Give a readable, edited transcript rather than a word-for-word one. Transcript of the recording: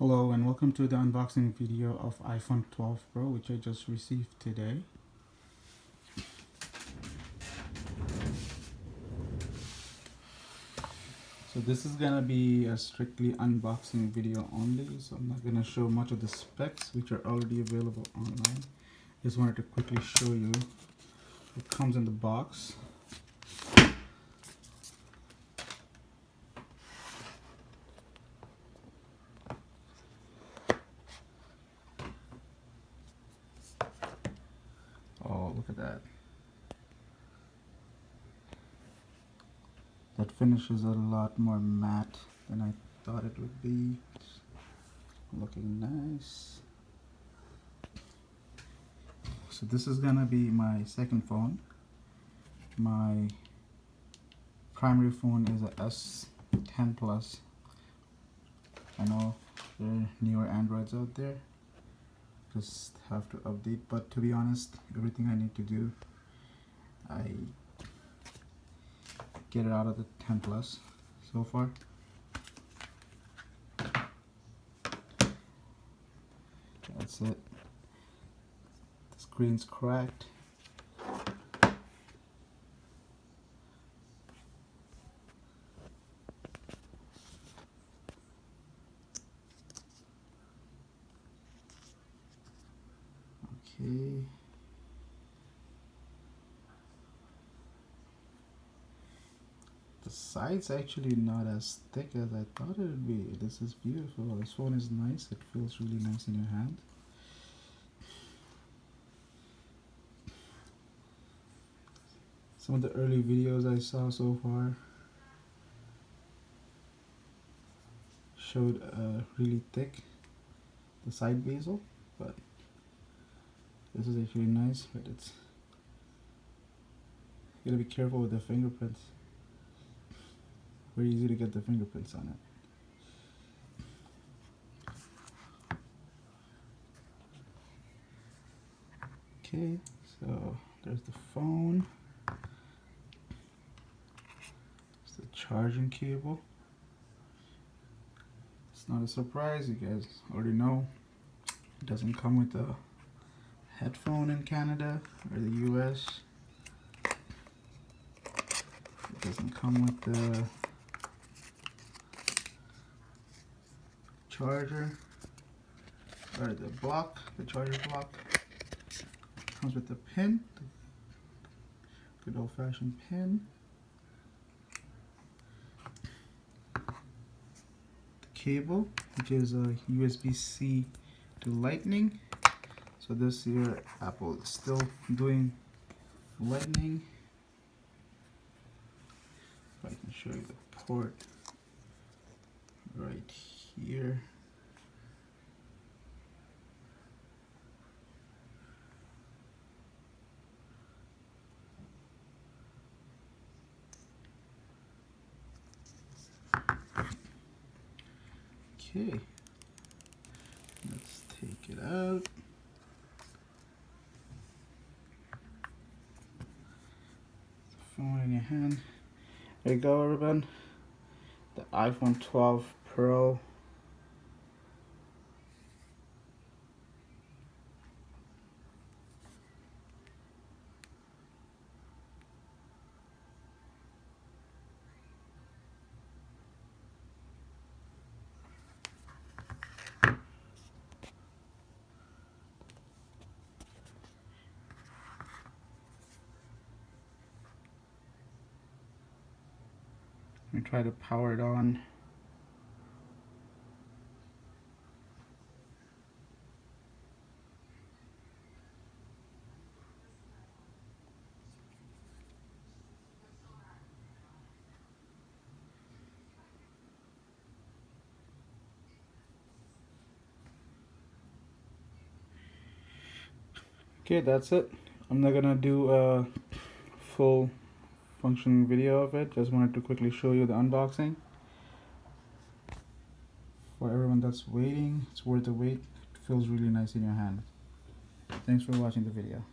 Hello and welcome to the unboxing video of iPhone 12 Pro, which I just received today. So this is gonna be a strictly unboxing video only, so I'm not gonna show much of the specs which are already available online. Just wanted to quickly show you what comes in the box. Oh, look at that. That finish is a lot more matte than I thought it would be. It's looking nice. So this is gonna be my second phone. My primary phone is a S10 Plus. I know there are newer Androids out there. Just have to update, but to be honest, everything I need to do, I get it out of the 10 Plus so far. That's it. The screen's cracked. Okay. The side's actually not as thick as I thought it would be. This is beautiful. This phone is nice. It feels really nice in your hand. Some of the early videos I saw so far showed really thick the side bezel, but this is actually nice. But it's, you gotta be careful with the fingerprints. Very easy to get the fingerprints on it. Okay, so there's the phone. It's the charging cable. It's not a surprise, you guys already know. It doesn't come with a headphone in Canada or the US. It doesn't come with the charger or the block, the charger block. It comes with the pin, the good old-fashioned pin. The cable, which is a USB-C to Lightning. So this year Apple is still doing Lightning. If I can show you the port right here. Okay, let's take it out. Phone in your hand. There you go, everyone. The iPhone 12 Pro. Let me try to power it on. Okay, that's it. I'm not gonna do a full functioning video of it. Just wanted to quickly show you the unboxing. For everyone that's waiting, it's worth the wait. It feels really nice in your hand. Thanks for watching the video.